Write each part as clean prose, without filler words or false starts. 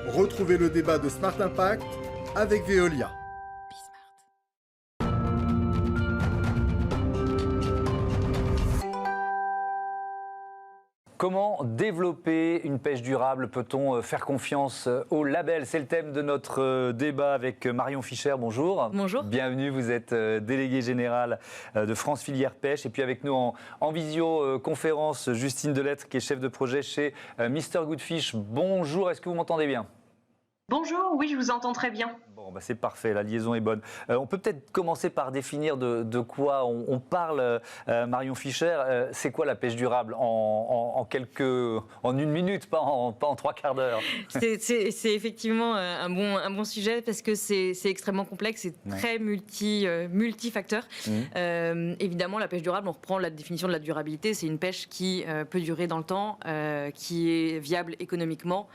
Retrouvez le débat de Smart Impact avec Veolia. Comment développer une pêche durable? Peut-on faire confiance au label? C'est le thème de notre débat avec Marion Fischer. Bonjour. Bonjour. Bienvenue, vous êtes déléguée générale de France Filière Pêche. Et puis avec nous en visioconférence, Justine Delettre, qui est chef de projet chez Mr Good Fish. Bonjour, est-ce que vous m'entendez bien? Bonjour, oui, je vous entends très bien. Bon, bah c'est parfait, la liaison est bonne. On peut peut-être commencer par définir de quoi on parle, Marion Fischer. C'est quoi la pêche durable en une minute, pas en trois quarts d'heure? C'est effectivement un bon sujet parce que c'est extrêmement complexe, c'est très multifacteur. Évidemment, la pêche durable, on reprend la définition de la durabilité, c'est une pêche qui peut durer dans le temps, qui est viable économiquement,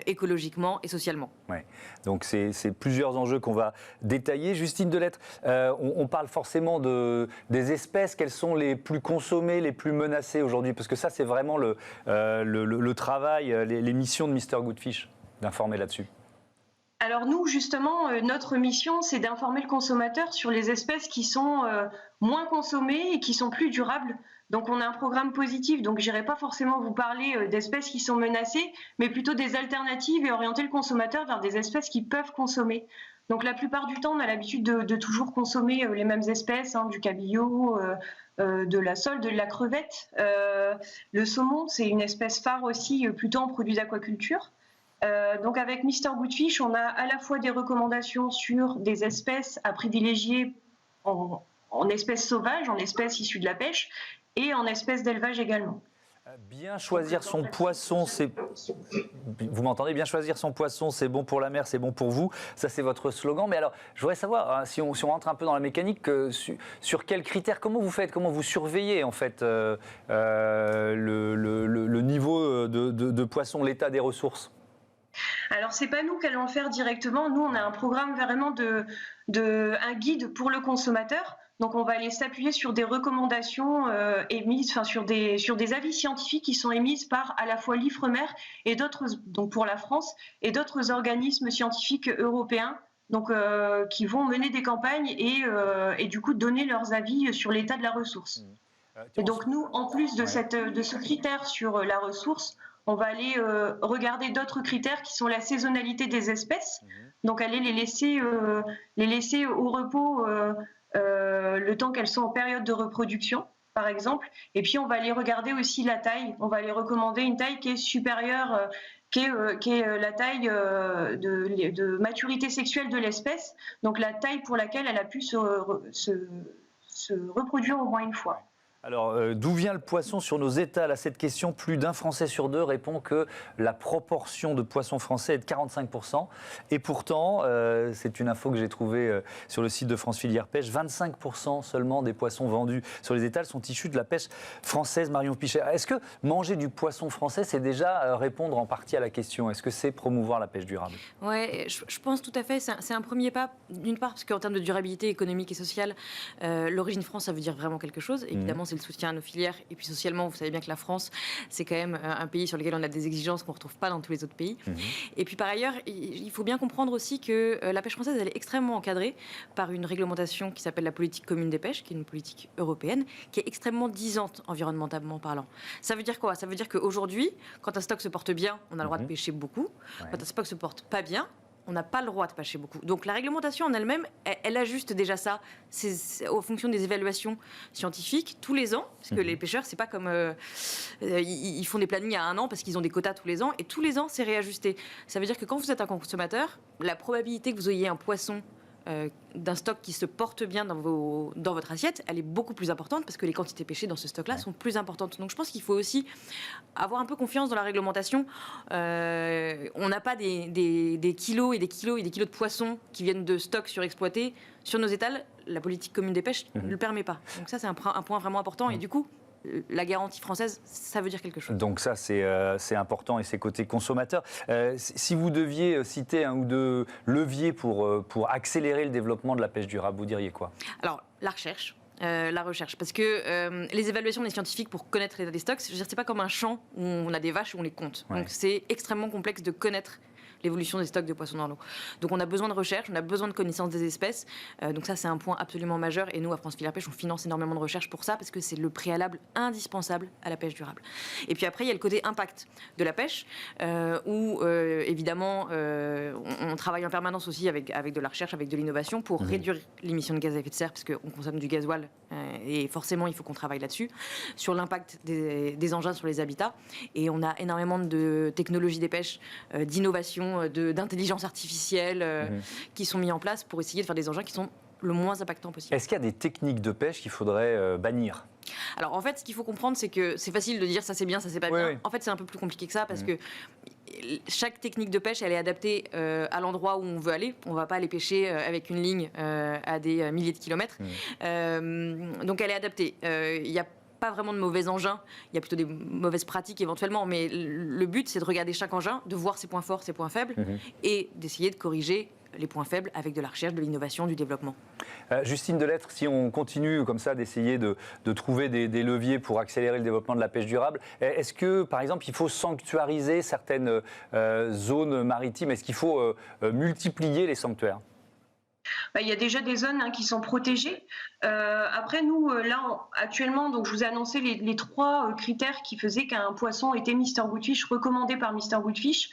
écologiquement et socialement. Ouais. Donc c'est plusieurs enjeux qu'on va détailler. Justine Delettre, on parle forcément des espèces. Quelles sont les plus consommées, les plus menacées aujourd'hui? Parce que ça, c'est vraiment le travail, les missions de Mr Good Fish, d'informer là-dessus. Alors nous, justement, notre mission, c'est d'informer le consommateur sur les espèces qui sont moins consommées et qui sont plus durables. Donc on a un programme positif, donc je n'irai pas forcément vous parler d'espèces qui sont menacées, mais plutôt des alternatives et orienter le consommateur vers des espèces qui peuvent consommer. Donc la plupart du temps, on a l'habitude de toujours consommer les mêmes espèces, du cabillaud, de la sole, de la crevette. Le saumon, c'est une espèce phare aussi, plutôt en produits d'aquaculture. Donc avec Mr Good Fish, on a à la fois des recommandations sur des espèces à privilégier en espèces sauvages, en espèces issues de la pêche et en espèces d'élevage également. Bien choisir son poisson, c'est... Vous m'entendez? Bien choisir son poisson, c'est bon pour la mer, c'est bon pour vous. Ça, c'est votre slogan. Mais alors, je voudrais savoir, si on rentre un peu dans la mécanique, sur quels critères, comment vous faites, comment vous surveillez en fait le niveau de poisson, l'état des ressources? Alors, c'est pas nous qui allons le faire directement. Nous, on a un programme vraiment un guide pour le consommateur. Donc, on va aller s'appuyer sur des recommandations émises, sur des avis scientifiques qui sont émises par à la fois l'Ifremer et d'autres, donc pour la France, et d'autres organismes scientifiques européens. Donc, qui vont mener des campagnes et du coup donner leurs avis sur l'état de la ressource. Et donc, nous, en plus de ce critère sur la ressource, on va aller regarder d'autres critères qui sont la saisonnalité des espèces. Donc, aller les laisser au repos le temps qu'elles sont en période de reproduction, par exemple. Et puis, on va aller regarder aussi la taille. On va aller recommander une taille qui est supérieure, qui est la taille de maturité sexuelle de l'espèce. Donc, la taille pour laquelle elle a pu se reproduire au moins une fois. Alors, d'où vient le poisson sur nos étals? À cette question, plus d'un Français sur deux répond que la proportion de poissons français est de 45%. Et pourtant, c'est une info que j'ai trouvée sur le site de France Filière Pêche, 25% seulement des poissons vendus sur les étals sont issus de la pêche française. Marion Fischer, est-ce que manger du poisson français, c'est déjà répondre en partie à la question? Est-ce que c'est promouvoir la pêche durable? Oui, je pense tout à fait. C'est un premier pas, d'une part, parce qu'en termes de durabilité économique et sociale, l'origine France, ça veut dire vraiment quelque chose. Évidemment, c'est le soutien à nos filières. Et puis socialement, vous savez bien que la France, c'est quand même un pays sur lequel on a des exigences qu'on ne retrouve pas dans tous les autres pays. Et puis par ailleurs, il faut bien comprendre aussi que la pêche française, elle est extrêmement encadrée par une réglementation qui s'appelle la politique commune des pêches, qui est une politique européenne, qui est extrêmement disante environnementalement parlant. Ça veut dire quoi? Ça veut dire qu'aujourd'hui, quand un stock se porte bien, on a le droit de pêcher beaucoup. Quand un stock se porte pas bien, on n'a pas le droit de pêcher beaucoup. Donc la réglementation en elle-même, elle ajuste déjà ça. C'est en fonction des évaluations scientifiques tous les ans, parce que les pêcheurs, c'est pas comme ils font des plannings à un an parce qu'ils ont des quotas tous les ans, et tous les ans c'est réajusté. Ça veut dire que quand vous êtes un consommateur, la probabilité que vous ayez un poisson d'un stock qui se porte bien dans votre assiette, elle est beaucoup plus importante parce que les quantités pêchées dans ce stock-là sont plus importantes. Donc je pense qu'il faut aussi avoir un peu confiance dans la réglementation. On n'a pas des kilos et des kilos et des kilos de poissons qui viennent de stocks surexploités sur nos étals. La politique commune des pêches ne le permet pas. Donc ça, c'est un point vraiment important. Et du coup, la garantie française, ça veut dire quelque chose. Donc ça, c'est important et c'est côté consommateur. Si vous deviez citer un ou deux leviers pour accélérer le développement de la pêche durable, vous diriez quoi? Alors, la recherche. Parce que les évaluations des scientifiques pour connaître l'état des stocks, je veux dire, c'est pas comme un champ où on a des vaches où on les compte. Donc c'est extrêmement complexe de connaître l'évolution des stocks de poissons dans l'eau. Donc on a besoin de recherche, on a besoin de connaissance des espèces. Donc ça, c'est un point absolument majeur. Et nous, à France Filière Pêche, on finance énormément de recherche pour ça parce que c'est le préalable indispensable à la pêche durable. Et puis après, il y a le côté impact de la pêche où évidemment on travaille en permanence aussi avec de la recherche, avec de l'innovation pour réduire l'émission de gaz à effet de serre parce qu'on consomme du gasoil et forcément il faut qu'on travaille là-dessus, sur l'impact des engins sur les habitats. Et on a énormément de technologies des pêches, d'innovation, d'intelligence artificielle qui sont mis en place pour essayer de faire des engins qui sont le moins impactants possible. Est-ce qu'il y a des techniques de pêche qu'il faudrait bannir ? Alors en fait, ce qu'il faut comprendre, c'est que c'est facile de dire ça c'est bien, ça c'est pas bien. Oui. En fait, c'est un peu plus compliqué que ça parce que chaque technique de pêche, elle est adaptée à l'endroit où on veut aller. On ne va pas aller pêcher avec une ligne à des milliers de kilomètres. Donc elle est adaptée. Il n'y a pas vraiment de mauvais engins, il y a plutôt des mauvaises pratiques éventuellement, mais le but c'est de regarder chaque engin, de voir ses points forts, ses points faibles et d'essayer de corriger les points faibles avec de la recherche, de l'innovation, du développement. Justine Delettre, si on continue comme ça d'essayer de trouver des leviers pour accélérer le développement de la pêche durable, est-ce que, par exemple, il faut sanctuariser certaines zones maritimes ? Est-ce qu'il faut multiplier les sanctuaires ? Il y a déjà des zones qui sont protégées. Après, nous, là, actuellement, donc, je vous ai annoncé les 3 critères qui faisaient qu'un poisson était Mr. Goodfish, recommandé par Mr. Goodfish.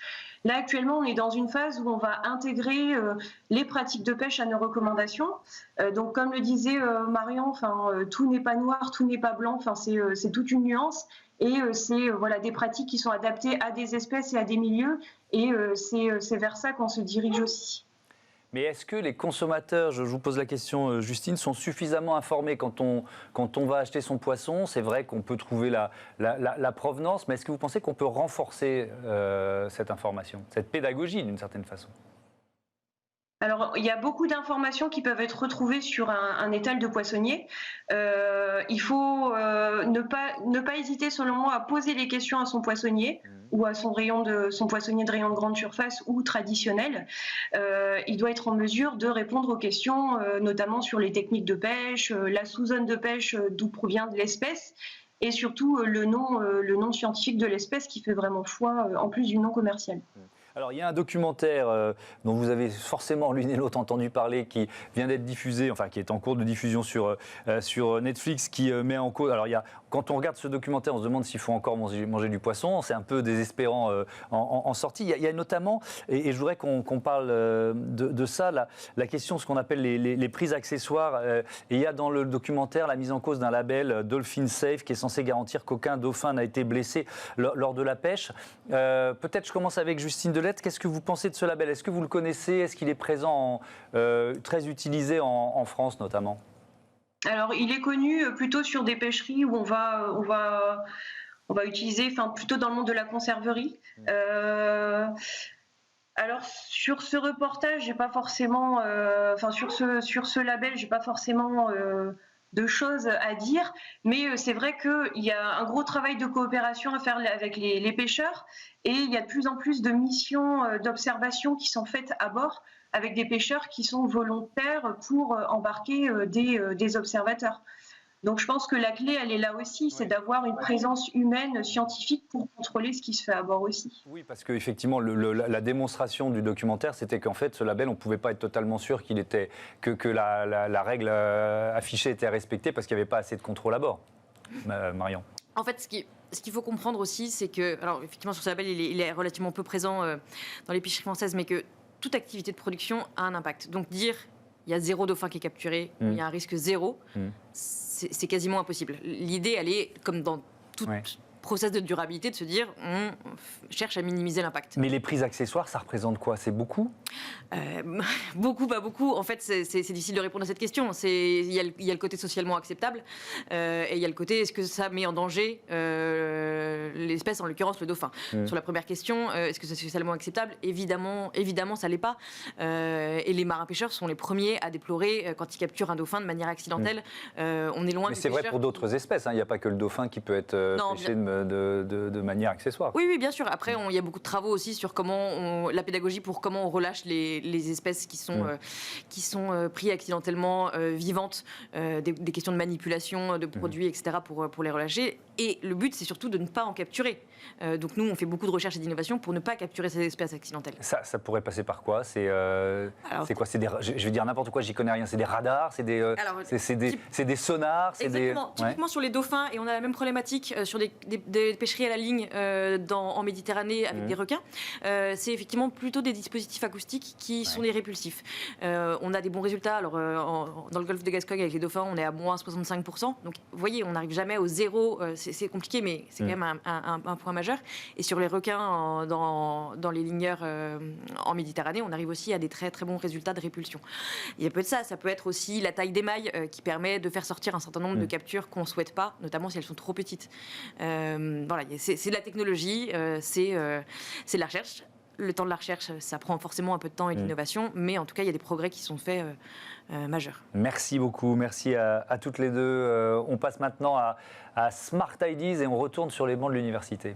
Là, actuellement, on est dans une phase où on va intégrer les pratiques de pêche à nos recommandations. Donc, comme le disait Marion, tout n'est pas noir, tout n'est pas blanc, c'est toute une nuance. Et c'est des pratiques qui sont adaptées à des espèces et à des milieux. Et c'est vers ça qu'on se dirige aussi. Mais est-ce que les consommateurs, je vous pose la question Justine, sont suffisamment informés quand on va acheter son poisson ? C'est vrai qu'on peut trouver la provenance, mais est-ce que vous pensez qu'on peut renforcer cette information, cette pédagogie d'une certaine façon ? Alors, il y a beaucoup d'informations qui peuvent être retrouvées sur un étal de poissonnier. Il faut ne pas hésiter, selon moi, à poser les questions à son poissonnier ou à son poissonnier de rayon de grande surface ou traditionnel. Il doit être en mesure de répondre aux questions, notamment sur les techniques de pêche, la sous-zone de pêche, d'où provient de l'espèce, et surtout le nom scientifique de l'espèce qui fait vraiment foi, en plus du nom commercial. Alors, il y a un documentaire dont vous avez forcément l'une et l'autre entendu parler, qui vient d'être diffusé, enfin qui est en cours de diffusion sur Netflix, qui met en cause. Alors, quand on regarde ce documentaire, on se demande s'il faut encore manger du poisson. C'est un peu désespérant en sortie. Il y a notamment, et je voudrais qu'on parle de ça, la question de ce qu'on appelle les prises accessoires. Et il y a dans le documentaire la mise en cause d'un label Dolphin Safe qui est censé garantir qu'aucun dauphin n'a été blessé lors de la pêche. Peut-être je commence avec Justine Delettre. Qu'est-ce que vous pensez de ce label ? Est-ce que vous le connaissez ? Est-ce qu'il est présent, très utilisé en France notamment ? Alors, il est connu plutôt sur des pêcheries où on va utiliser, plutôt dans le monde de la conserverie. Alors, sur ce reportage, j'ai pas forcément, sur ce label, j'ai pas forcément de choses à dire, mais c'est vrai qu'il y a un gros travail de coopération à faire avec les pêcheurs, et il y a de plus en plus de missions d'observation qui sont faites à bord avec des pêcheurs qui sont volontaires pour embarquer des observateurs. Donc je pense que la clé, elle est là aussi, c'est d'avoir une présence humaine scientifique pour contrôler ce qui se fait à bord aussi. Oui, parce qu'effectivement, la démonstration du documentaire, c'était qu'en fait, ce label, on ne pouvait pas être totalement sûr que la règle affichée était respectée parce qu'il n'y avait pas assez de contrôle à bord. Marion. En fait, ce qu'il faut comprendre aussi, c'est que, alors effectivement, sur ce label, il est relativement peu présent dans les pêcheries françaises, mais que toute activité de production a un impact. Donc dire il y a 0 dauphin qui est capturé, il y a un risque 0, c'est quasiment impossible. L'idée, elle est, comme dans tout process de durabilité, de se dire on cherche à minimiser l'impact. Mais les prises accessoires, ça représente quoi ? C'est beaucoup ? Beaucoup, pas beaucoup. En fait, c'est difficile de répondre à cette question. Il y a le côté socialement acceptable et il y a le côté est-ce que ça met en danger l'espèce, en l'occurrence le dauphin. Sur la première question, est-ce que c'est socialement acceptable ? Évidemment, ça l'est pas. Et les marins-pêcheurs sont les premiers à déplorer quand ils capturent un dauphin de manière accidentelle. On est loin. Mais c'est vrai pour d'autres espèces. Il n'y a pas que le dauphin qui peut être pêché de manière accessoire. Oui, bien sûr. Après, il y a beaucoup de travaux aussi sur la pédagogie pour comment on relâche les espèces qui sont prises accidentellement vivantes, des questions de manipulation de produits, etc. pour les relâcher. Et le but, c'est surtout de ne pas en capturer. Donc nous, on fait beaucoup de recherche et d'innovation pour ne pas capturer ces espèces accidentelles. Ça pourrait passer par quoi? C'est quoi? Je vais dire n'importe quoi, j'y connais rien. C'est des radars, c'est des sonars, Typiquement sur les dauphins, et on a la même problématique sur des pêcheries à la ligne en Méditerranée avec des requins. C'est effectivement plutôt des dispositifs acoustiques qui sont des répulsifs. On a des bons résultats. Alors, dans le golfe de Gascogne, avec les dauphins, on est à moins 65%. Donc, vous voyez, on n'arrive jamais au zéro. C'est compliqué, mais c'est quand même un point majeur. Et sur les requins dans les ligneurs en Méditerranée, on arrive aussi à des très très bons résultats de répulsion. Il y a peu de ça. Ça peut être aussi la taille d'émail qui permet de faire sortir un certain nombre de captures qu'on ne souhaite pas, notamment si elles sont trop petites. Voilà, c'est de la technologie, c'est de la recherche. Le temps de la recherche, ça prend forcément un peu de temps et d'innovation, mais en tout cas, il y a des progrès qui sont faits majeurs. Merci beaucoup, merci à toutes les deux. On passe maintenant à Smart Ideas et on retourne sur les bancs de l'université.